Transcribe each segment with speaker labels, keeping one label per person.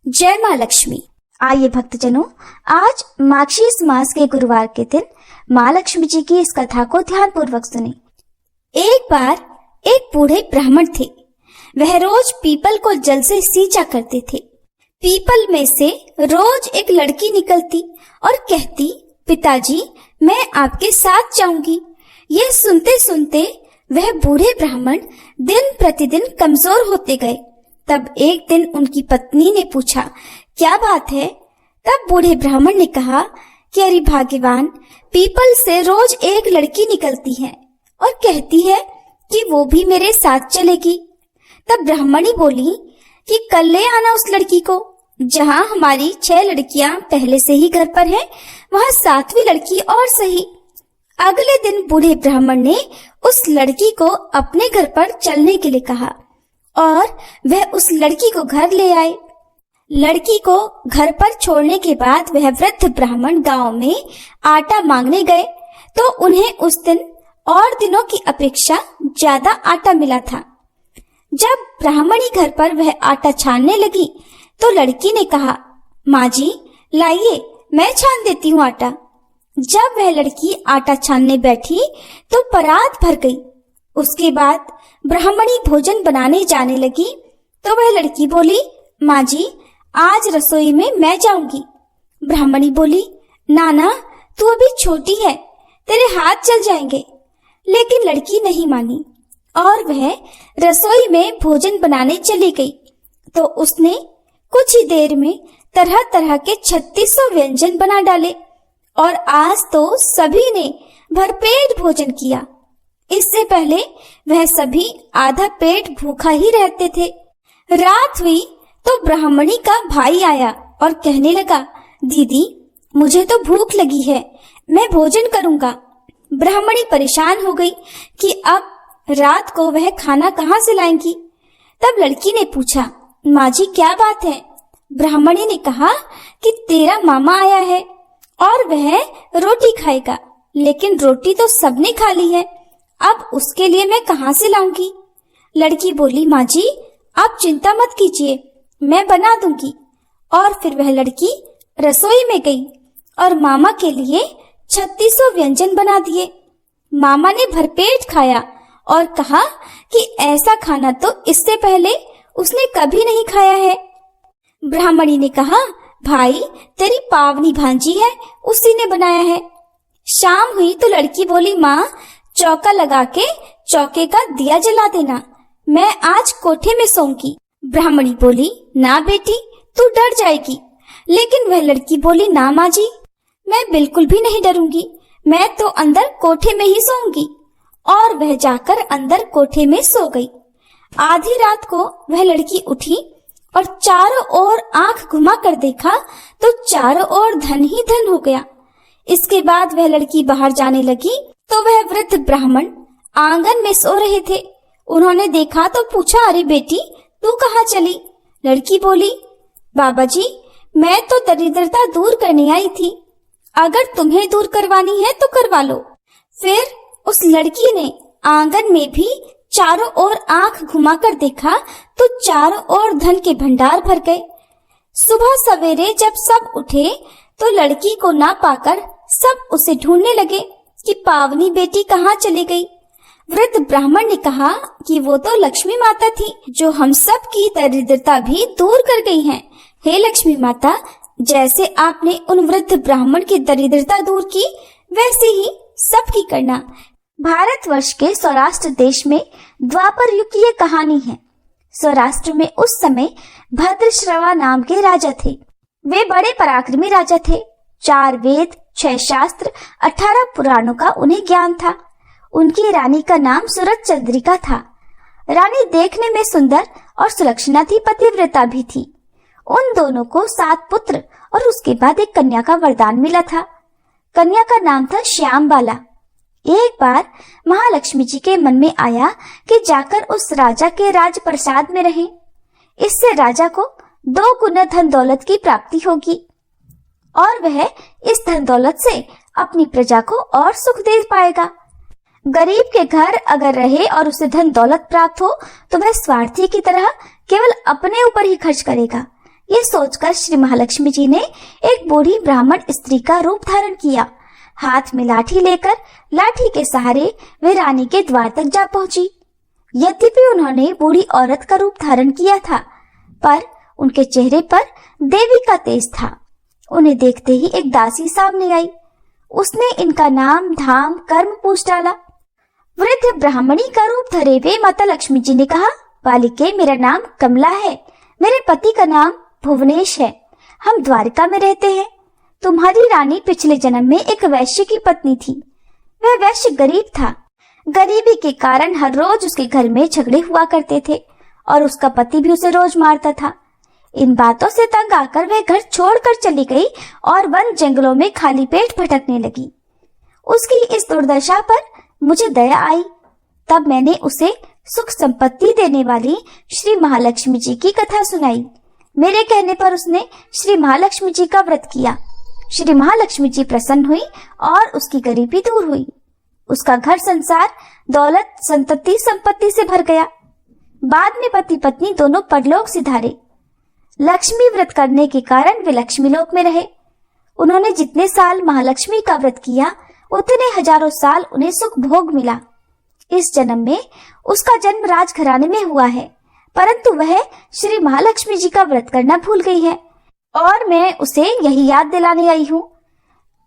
Speaker 1: जय माँ लक्ष्मी। आइए भक्तजनों, आज माघशीस मास के गुरुवार के दिन माँ लक्ष्मी जी की इस कथा को ध्यान पूर्वक सुने। एक बार एक बूढ़े ब्राह्मण थे। वह रोज पीपल को जल से सींचा करते थे। पीपल में से रोज एक लड़की निकलती और कहती, पिताजी मैं आपके साथ जाऊंगी। यह सुनते सुनते वह बूढ़े ब्राह्मण दिन प्रतिदिन कमजोर होते गए। तब एक दिन उनकी पत्नी ने पूछा, क्या बात है? तब बूढ़े ब्राह्मण ने कहा कि अरे भाग्यवान, पीपल से रोज एक लड़की निकलती है और कहती है कि वो भी मेरे साथ चलेगी। तब ब्राह्मणी बोली कि कल ले आना उस लड़की को। जहाँ हमारी 6 लड़कियां पहले से ही घर पर हैं, वहाँ 7वीं लड़की और सही। अगले दिन बूढ़े ब्राह्मण ने उस लड़की को अपने घर पर चलने के लिए कहा और वह उस लड़की को घर ले आए। लड़की को घर पर छोड़ने के बाद वह वृद्ध ब्राह्मण गांव में आटा मांगने गए तो उन्हें उस दिन और दिनों की अपेक्षा ज्यादा आटा मिला था। जब ब्राह्मणी घर पर वह आटा छानने लगी तो लड़की ने कहा, माँ जी लाइए, मैं छान देती हूँ आटा। जब वह लड़की आटा छानने बैठी तो परात भर गई। उसके बाद ब्राह्मणी भोजन बनाने जाने लगी तो वह लड़की बोली, माँ जी आज रसोई में मैं जाऊंगी। ब्राह्मणी बोली, नाना तू अभी छोटी है, तेरे हाथ जल जाएंगे। लेकिन लड़की नहीं मानी और वह रसोई में भोजन बनाने चली गई तो उसने कुछ ही देर में तरह तरह के 3600 व्यंजन बना डाले और आज तो सभी ने भरपेट भोजन किया। इससे पहले वह सभी आधा पेट भूखा ही रहते थे। रात हुई तो ब्राह्मणी का भाई आया और कहने लगा, दीदी मुझे तो भूख लगी है, मैं भोजन करूंगा। ब्राह्मणी परेशान हो गई कि अब रात को वह खाना कहाँ से लाएंगी। तब लड़की ने पूछा, माँ जी क्या बात है? ब्राह्मणी ने कहा कि तेरा मामा आया है और वह रोटी खाएगा, लेकिन रोटी तो सबने खा ली है, अब उसके लिए मैं कहाँ से लाऊंगी? लड़की बोली, माँ जी आप चिंता मत कीजिए, मैं बना दूंगी। और फिर वह लड़की रसोई में गई और मामा के लिए 3600 व्यंजन बना दिए। मामा ने भरपेट खाया और कहा कि ऐसा खाना तो इससे पहले उसने कभी नहीं खाया है। ब्राह्मणी ने कहा, भाई तेरी पावनी भांजी है, उसी ने बनाया है। शाम हुई तो लड़की बोली, माँ चौका लगा के चौके का दिया जला देना, मैं आज कोठे में सोऊंगी। ब्राह्मणी बोली, ना बेटी तू डर जाएगी। लेकिन वह लड़की बोली, ना माँ जी मैं बिल्कुल भी नहीं डरूंगी, मैं तो अंदर कोठे में ही सोऊंगी। और वह जाकर अंदर कोठे में सो गई। आधी रात को वह लड़की उठी और चारों ओर आंख घुमा कर देखा तो चारों ओर धन ही धन हो गया। इसके बाद वह लड़की बाहर जाने लगी तो वह वृद्ध ब्राह्मण आंगन में सो रहे थे। उन्होंने देखा तो पूछा, अरे बेटी तू कहाँ चली? लड़की बोली, बाबा जी मैं तो दरिद्रता दूर करने आई थी, अगर तुम्हें दूर करवानी है तो करवा लो। फिर उस लड़की ने आंगन में भी चारों ओर आंख घुमाकर देखा तो चारों ओर धन के भंडार भर गए। सुबह सवेरे जब सब उठे तो लड़की को ना पाकर सब उसे ढूंढने लगे कि पावनी बेटी कहाँ चली गई। वृद्ध ब्राह्मण ने कहा कि वो तो लक्ष्मी माता थी जो हम सब की दरिद्रता भी दूर कर गई हैं। हे लक्ष्मी माता, जैसे आपने उन वृद्ध ब्राह्मण की दरिद्रता दूर की वैसे ही सबकी करना। भारतवर्ष के सौराष्ट्र देश में द्वापर युग की ये कहानी है। सौराष्ट्र में उस समय भद्रश्रवा नाम के राजा थे। वे बड़े पराक्रमी राजा थे। 4 वेद, 6 शास्त्र, 18 पुराणों का उन्हें ज्ञान था। उनकी रानी का नाम सूरज चंद्रिका था। रानी देखने में सुंदर और सुलक्षणा थी, पतिव्रता भी थी। उन दोनों को 7 पुत्र और उसके बाद एक कन्या का वरदान मिला था। कन्या का नाम था श्यामबाला। एक बार महालक्ष्मी जी के मन में आया कि जाकर उस राजा के राजप्रसाद में रहे। इससे राजा को 2 गुना धन दौलत की प्राप्ति होगी और वह इस धन दौलत से अपनी प्रजा को और सुख दे पाएगा। गरीब के घर अगर रहे और उसे धन दौलत प्राप्त हो तो वह स्वार्थी की तरह केवल अपने ऊपर ही खर्च करेगा, ये सोचकर श्री महालक्ष्मी जी ने एक बूढ़ी ब्राह्मण स्त्री का रूप धारण किया। हाथ में लाठी लेकर लाठी के सहारे वे रानी के द्वार तक जा पहुंची। यद्यपि उन्होंने बूढ़ी औरत का रूप धारण किया था, पर उनके चेहरे पर देवी का तेज था। उन्हें देखते ही एक दासी सामने आई। उसने इनका नाम, धाम, कर्म पूछ डाला। वृद्ध ब्राह्मणी का रूप धरे हुए माता लक्ष्मी जी ने कहा, बालिके, मेरा नाम कमला है। मेरे पति का नाम भुवनेश है। हम द्वारिका में रहते हैं। तुम्हारी रानी पिछले जन्म में एक वैश्य की पत्नी थी। वह वैश्य गरीब था। गरीबी के कारण हर रोज उसके घर में झगड़े हुआ करते थे और उसका पति भी उसे रोज मारता था। इन बातों से तंग आकर वह घर छोड़कर चली गई और वन जंगलों में खाली पेट भटकने लगी। उसकी इस दुर्दशा पर मुझे दया आई। तब मैंने उसे सुख संपत्ति देने वाली श्री महालक्ष्मी जी की कथा सुनाई। मेरे कहने पर उसने श्री महालक्ष्मी जी का व्रत किया। श्री महालक्ष्मी जी प्रसन्न हुई और उसकी गरीबी दूर हुई। उसका घर संसार दौलत, संतति, संपत्ति से भर गया। बाद में पति पत्नी दोनों परलोक सिधारे। लक्ष्मी व्रत करने के कारण वे लक्ष्मी लोक में रहे। उन्होंने जितने साल महालक्ष्मी का व्रत किया, उतने हजारों साल उन्हें सुख भोग मिला। इस जन्म में उसका जन्म राजघराने में हुआ है, परंतु वह श्री महालक्ष्मी जी का व्रत करना भूल गई है और मैं उसे यही याद दिलाने आई हूँ।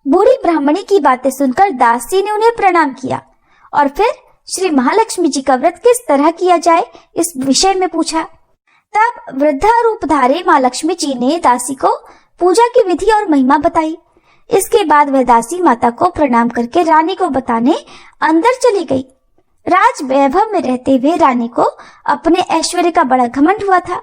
Speaker 1: बूढ़ी ब्राह्मणी की बातें सुनकर दासी ने उन्हें प्रणाम किया और फिर श्री महालक्ष्मी जी का व्रत किस तरह किया जाए इस विषय में पूछा। तब वृद्धा रूपधारी माँ लक्ष्मी जी ने दासी को पूजा की विधि और महिमा बताई। इसके बाद वह दासी माता को प्रणाम करके रानी को बताने अंदर चली गई। राज वैभव में रहते हुए रानी को अपने ऐश्वर्य का बड़ा घमंड हुआ था।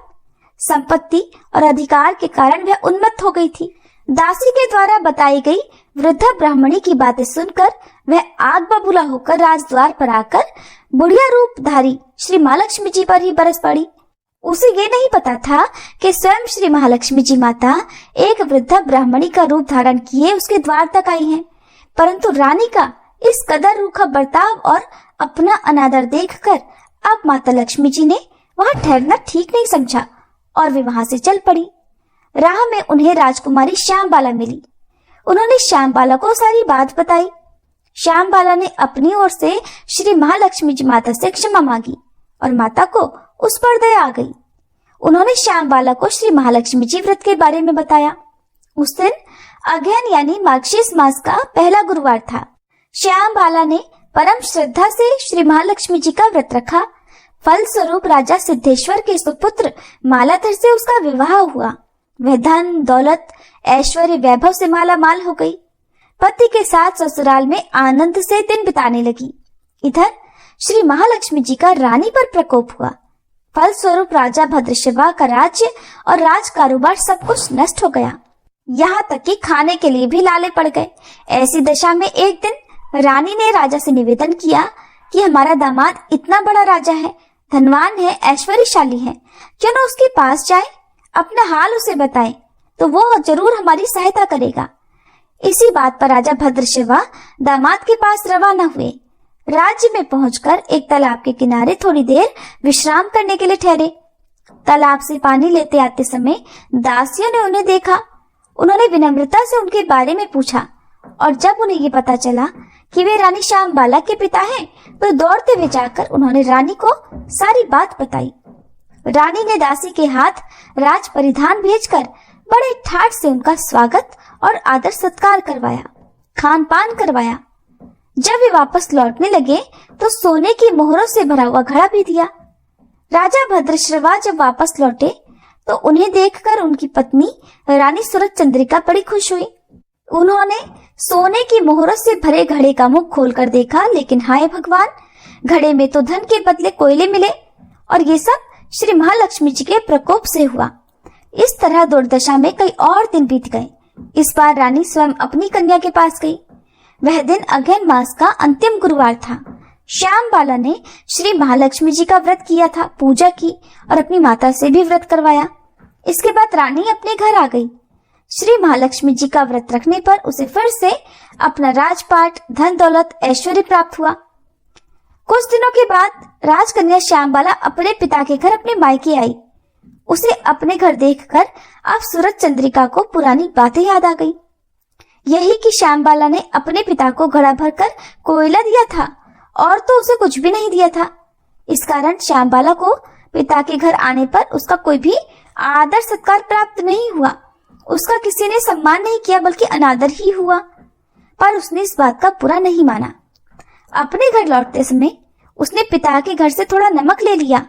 Speaker 1: संपत्ति और अधिकार के कारण वह उन्मत्त हो गई थी। दासी के द्वारा बताई गई वृद्धा ब्राह्मणी की बातें सुनकर वह आग बबूला होकर राजद्वार पर आकर बुढ़िया रूपधारी श्री महालक्ष्मी जी पर ही बरस पड़ी। उसे ये नहीं पता था कि स्वयं श्री महालक्ष्मी जी माता एक वृद्धा ब्राह्मणी का रूप धारण किए उसके द्वार तक आई हैं। परंतु रानी का इस कदर रूखा बर्ताव और अपना अनादर देखकर अब माता लक्ष्मी जी ने वहां ठहरना ठीक नहीं समझा और वे वहां से चल पड़ी। राह में उन्हें राजकुमारी श्यामबाला मिली। उन्होंने श्यामबाला को सारी बात बताई। श्यामबाला ने अपनी ओर से श्री महालक्ष्मी जी माता से क्षमा मांगी और माता को उस पर दया आ गई। उन्होंने श्यामबाला को श्री महालक्ष्मी जी व्रत के बारे में बताया। उस दिन अगहन यानी मार्गशीर्ष मास का पहला गुरुवार था। श्यामबाला ने परम श्रद्धा से श्री महालक्ष्मी जी का व्रत रखा। फल स्वरूप राजा सिद्धेश्वर के सुपुत्र मालाधर से उसका विवाह हुआ। वह धन, दौलत, ऐश्वर्य, वैभव से माला माल हो गई। पति के साथ ससुराल में आनंद से दिन बिताने लगी। इधर श्री महालक्ष्मी जी का रानी पर प्रकोप हुआ। फल स्वरूप राजा भद्रशिवा का राज्य और राज कारोबार सब कुछ नष्ट हो गया। यहाँ तक कि खाने के लिए भी लाले पड़ गए। ऐसी दशा में एक दिन रानी ने राजा से निवेदन किया कि हमारा दामाद इतना बड़ा राजा है, धनवान है, ऐश्वर्यशाली है, क्यों न उसके पास जाए, अपना हाल उसे बताएं, तो वो जरूर हमारी सहायता करेगा। इसी बात पर राजा भद्रशिवा दामाद के पास रवाना हुए। राज्य में पहुंचकर एक तालाब के किनारे थोड़ी देर विश्राम करने के लिए ठहरे। तालाब से पानी लेते आते समय दासियों ने उन्हें देखा। उन्होंने विनम्रता से उनके बारे में पूछा और जब उन्हें ये पता चला कि वे रानी श्यामबाला के पिता हैं, तो दौड़ते हुए जाकर उन्होंने रानी को सारी बात बताई। रानी ने दासी के हाथ राज परिधान भेजकर बड़े ठाट से उनका स्वागत और आदर सत्कार करवाया, खान पान करवाया। जब वे वापस लौटने लगे तो सोने की मोहरों से भरा हुआ घड़ा भी दिया। राजा भद्रश्रवा जब वापस लौटे तो उन्हें देखकर उनकी पत्नी रानी सूरज चंद्रिका बड़ी खुश हुई। उन्होंने सोने की मोहरों से भरे घड़े का मुख खोलकर देखा, लेकिन हाय भगवान, घड़े में तो धन के बदले कोयले मिले और ये सब श्री महालक्ष्मी जी के प्रकोप से हुआ। इस तरह दुर्दशा में कई और दिन बीत गए। इस बार रानी स्वयं अपनी कन्या के पास गई। वह दिन अगहन मास का अंतिम गुरुवार था। श्यामबाला ने श्री महालक्ष्मी जी का व्रत किया था, पूजा की और अपनी माता से भी व्रत करवाया। इसके बाद रानी अपने घर आ गई। श्री महालक्ष्मी जी का व्रत रखने पर उसे फिर से अपना राजपाट, धन दौलत, ऐश्वर्य प्राप्त हुआ। कुछ दिनों के बाद राजकन्या श्यामबाला अपने पिता के घर अपने मायके आई। उसे अपने घर देखकर अब सूरज चंद्रिका को पुरानी बातें याद आ गई। यही कि श्यामबाला ने अपने पिता को घड़ा भरकर कोयला दिया था और तो उसे कुछ भी नहीं दिया था। इस कारण श्यामबाला को पिता के घर आने पर उसका कोई भी आदर सत्कार प्राप्त नहीं हुआ। उसका किसी ने सम्मान नहीं किया बल्कि अनादर ही हुआ। पर उसने इस बात का बुरा नहीं माना। अपने घर लौटते समय उसने पिता के घर से थोड़ा नमक ले लिया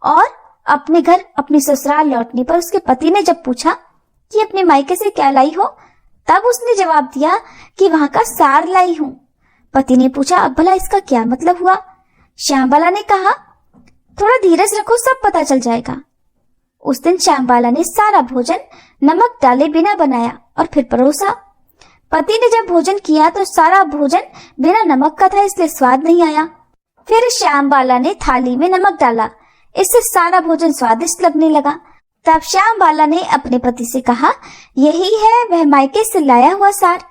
Speaker 1: और अपने घर अपनी ससुराल लौटने पर उसके पति ने जब पूछा कि अपने मायके से क्या लाई हो, तब उसने जवाब दिया कि वहां का सार लाई हूं। पति ने पूछा, अब भला इसका क्या मतलब हुआ? श्यामबाला ने कहा, थोड़ा धीरज रखो, सब पता चल जाएगा। उस दिन श्यामबाला ने सारा भोजन नमक डाले बिना बनाया और फिर परोसा। पति ने जब भोजन किया तो सारा भोजन बिना नमक का था, इसलिए स्वाद नहीं आया। फिर श्यामबाला ने थाली में नमक डाला, इससे सारा भोजन स्वादिष्ट लगने लगा। तब श्यामबाला ने अपने पति से कहा, यही है वह मायके से लाया हुआ सार।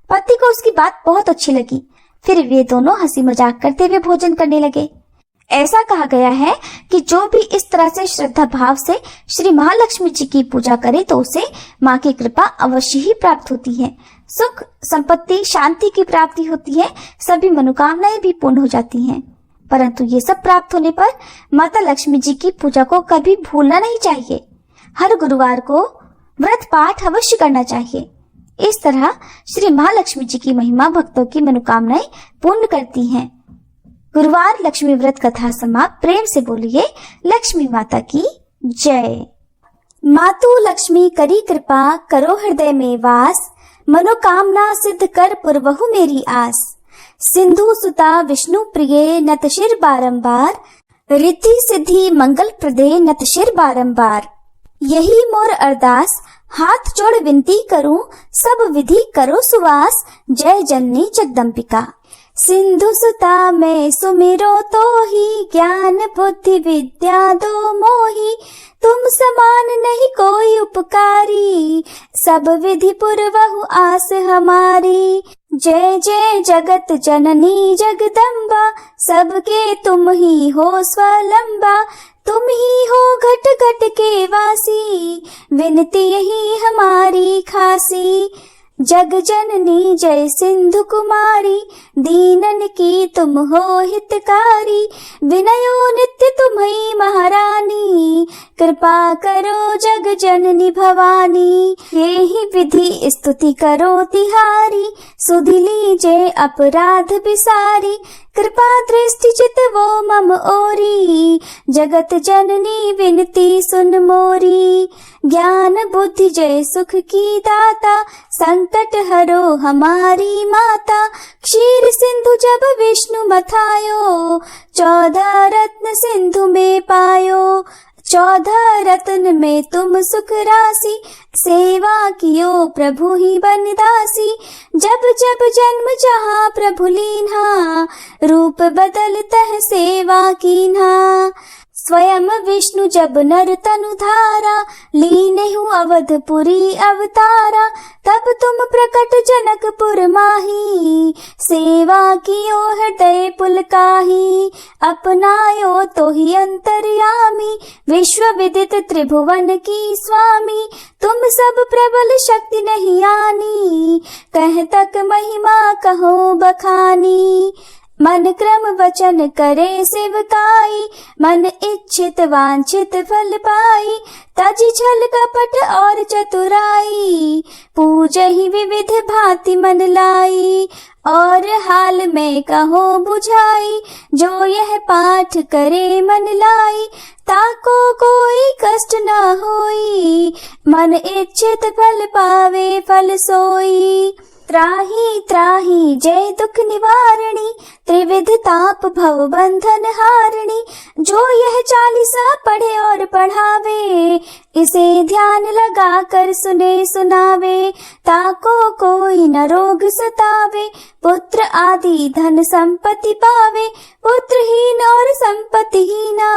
Speaker 1: पति को उसकी बात बहुत अच्छी लगी। फिर वे दोनों हंसी मजाक करते हुए भोजन करने लगे। ऐसा कहा गया है कि जो भी इस तरह से श्रद्धा भाव से श्री महालक्ष्मी जी की पूजा करे तो उसे माँ की कृपा अवश्य ही प्राप्त होती है। सुख, संपत्ति, शांति की प्राप्ति होती है, सभी मनोकामनाएं भी पूर्ण हो जाती हैं। परंतु ये सब प्राप्त होने पर माता लक्ष्मी जी की पूजा को कभी भूलना नहीं चाहिए। हर गुरुवार को व्रत पाठ अवश्य करना चाहिए। इस तरह श्री महालक्ष्मी जी की महिमा भक्तों की मनोकामनाएं पूर्ण करती हैं। गुरुवार लक्ष्मी व्रत कथा समाप्त। प्रेम से बोलिए लक्ष्मी माता की जय। मातु लक्ष्मी करी कृपा, करो हृदय में वास, मनोकामना सिद्ध कर पुरवहु मेरी आस। सिंधु सुता विष्णु प्रिय, नत शिर बारंबार, रिद्धि सिद्धि मंगल प्रदे, नत शिर बारंबार। यही मोर अरदास, हाथ जोड़ विनती करूं, सब विधि करो सुवास, जय जननी जगदम्बिका। सिंधु सुता मैं सुमिरो तो ही, ज्ञान बुद्धि विद्या दो मोही। तुम समान नहीं कोई उपकारी, सब विधि पुरवहु आस हमारी। जय जय जगत जननी जगदम्बा, सबके तुम ही हो स्वलंबा। तुम ही हो घट घट के वासी, विनती यही हमारी खासी। जग जननी जय सिंधु कुमारी, दीनन की तुम हो हितकारी। विनयो नित्य तुम्ही महारानी, कृपा करो जग जननी भवानी। यही विधि स्तुति करो तिहारी, सुधि लीजे अपराध बिसारी। कृपा दृष्टि चित वो मम ओरी, जगत जननी विनती सुन मोरी। ज्ञान बुद्धि जय सुख की दाता, संकट हरो हमारी माता। क्षीर सिंधु जब विष्णु मथायो, 14 रत्न सिंधु में पायो। 14 रत्न में तुम सुख राशि, सेवा कियो प्रभु ही बनदासी। जब जब जन्म जहाँ प्रभु लीन्हा, रूप बदलतः सेवा कीन्हा। स्वयं विष्णु जब नर तनु धारा, लीनेहु अवधपुरी अवतारा। तब तुम प्रकट जनकपुर माही, सेवा कियो हृदय पुलकाही। अपनायो तो ही अंतर्यामी, विश्व विदित त्रिभुवन की स्वामी। तुम सब प्रबल शक्ति नहीं आनी, कह तक महिमा कहो बखानी। मन क्रम वचन करे सेवकाई, मन इच्छित वांछित फल पाई। तजी छल कपट और चतुराई, पूजहि विविध भांति मन लाई। और हाल में कहो बुझाई, जो यह पाठ करे मन लाई। ताको कोई कष्ट न होई, मन इच्छित फल पावे फल सोई। त्राही त्राही जय दुख निवारणी, त्रिविध ताप भव बंधन हारणी। जो यह 40 पढ़े और पढ़ावे, इसे ध्यान लगा कर सुने सुनावे। ताको कोई न रोग सतावे, पुत्र आदि धन संपत्ति पावे, पुत्रहीन और संपत्तिहीना,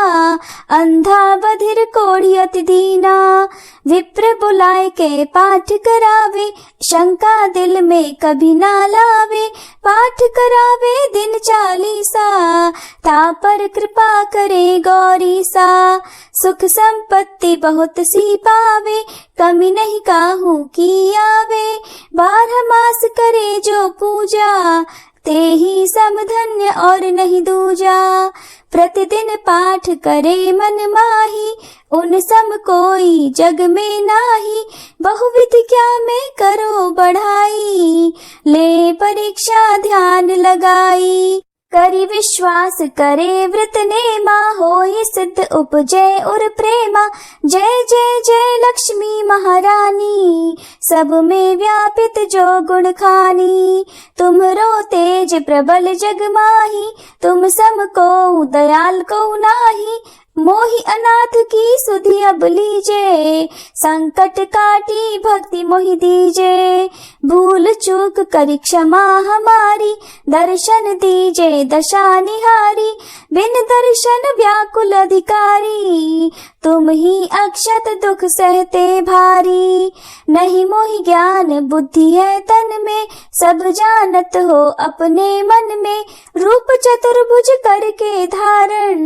Speaker 1: अंधा बधिर कोढ़ी अति दीना। विप्र बुलाए के पाठ करावे, शंका दिल में कभी ना लावे, पाठ करावे दिन 40, ता पर कृपा करे गौरी सा। सुख संपत्ति बहुत सी पावे, कमी नहीं काहू की आवे, 12 मास करे जो पूजा, ते ही सब धन्य और नहीं दूजा। प्रतिदिन पाठ करे मन माही, उन सम कोई जग में नाही, बहुविध क्या में करो बढ़ाई, ले परीक्षा ध्यान लगाई। करी विश्वास करे व्रत नेमा, होई सिद्ध उपजे और प्रेमा। जय जय जय लक्ष्मी महारानी, सब में व्यापित जो गुण खानी। तुम्हरो तेज प्रबल जग माही, तुम सम को दयाल को नाही। मोहि अनाथ की सुधि अब लीजे, संकट काटी भक्ति मोहि दीजे। भूल चूक करी क्षमा हमारी, दर्शन दीजे दशा निहारी। बिन दर्शन व्याकुल अधिकारी, तुम ही अक्षत दुख सहते भारी। नहीं मोहि ज्ञान बुद्धि है तन में, सब जानत हो अपने मन में। रूप चतुर्भुज करके धारण,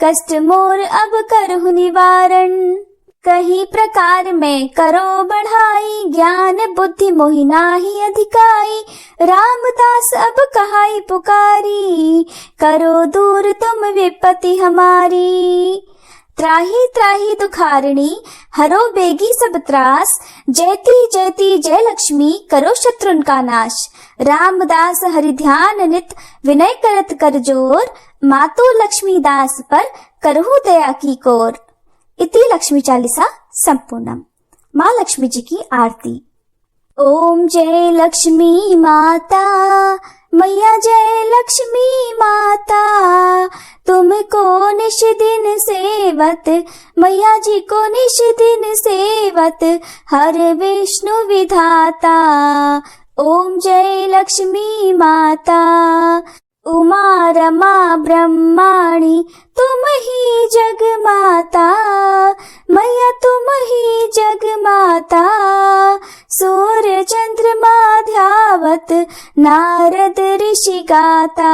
Speaker 1: कष्ट मोर अब करहु निवारण। कहीं प्रकार में करो बढ़ाई, ज्ञान बुद्धि मोहि नाही अधिकाई। रामदास अब कहाई पुकारी, करो दूर तुम विपत्ति हमारी। त्राही त्राही दुखारिणी, हरो बेगी सब त्रास। जयती जयती जय लक्ष्मी, करो शत्रुन का नाश। रामदास हरि ध्यान नित, विनय करत कर जोर। मातु लक्ष्मी दास पर, करहु दया की कोर। इति लक्ष्मी चालीसा संपूर्णम। माँ लक्ष्मी जी की आरती। ओम जय लक्ष्मी माता, मैया जय लक्ष्मी माता। तुमको निश दिन सेवत, मैया जी को निश दिन सेवत। हर विष्णु विधाता, ओम जय लक्ष्मी माता। उमा रमा ब्रह्माणी, तुम ही जग माता। मैया तुम ही जग माता। सूर्य चंद्रमा ध्यावत, नारद ऋषि गाता।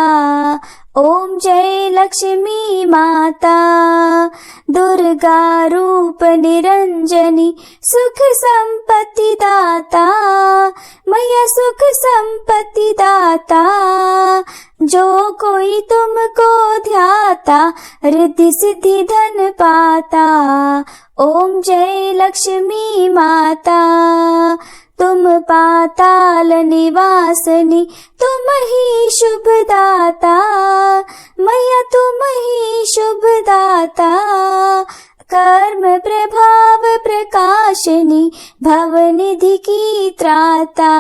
Speaker 1: ओम जय लक्ष्मी माता। दुर्गा रूप निरंजनी, सुख संपत्ति दाता। मैया सुख संपत्ति दाता। जो कोई तुमको ध्याता, रिद्धि सिद्धि धन पाता। ओम जय लक्ष्मी माता। तुम पाताल निवासनी, तुम ही शुभ दाता। मैया तुम ही शुभ दाता। कर्म प्रभाव प्रकाशनी, भवनिधि की त्राता।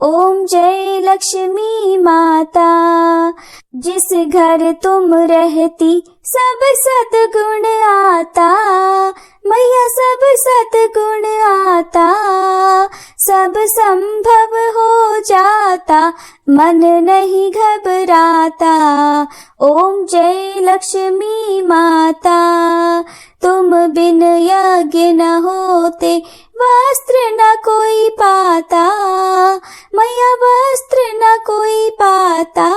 Speaker 1: ओम जय लक्ष्मी माता। जिस घर तुम रहती, सब सद्गुण आता। मैया सब सद्गुण आता। सब संभव हो जाता, मन नहीं घबराता। ओम जय लक्ष्मी माता। तुम बिन यज्ञ न होते, वस्त्र न कोई पाता। मैया वस्त्र न कोई पाता।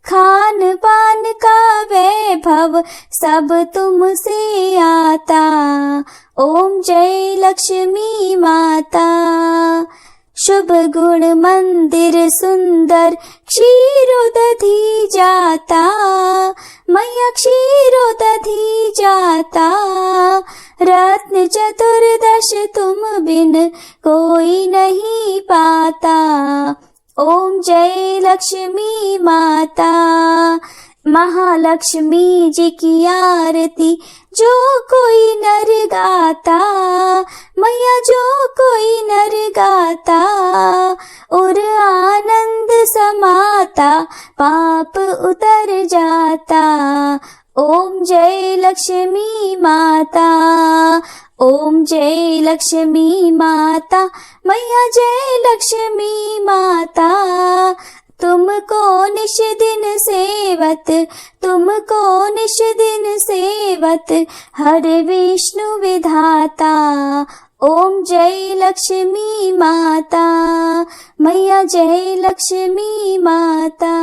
Speaker 1: खान पान का वैभव, सब तुमसे आता। ओम जय लक्ष्मी माता। शुभ गुण मंदिर सुंदर, क्षीरोदधि जाता। मैया क्षीरोदधि जाता। रत्न चतुर्दश तुम बिन कोई नहीं पाता। ओम जय लक्ष्मी माता। महालक्ष्मी जी की आरती, जो कोई नर गाता। मैया जो कोई नर गाता, और आनंद समाता, पाप उतर जाता। ओम जय लक्ष्मी माता, ओम जय लक्ष्मी माता, मैया जय लक्ष्मी माता। तुमको निश दिन सेवत, तुमको निश दिन सेवत, हर विष्णु विधाता। ओम जय लक्ष्मी माता, मैया जय लक्ष्मी माता।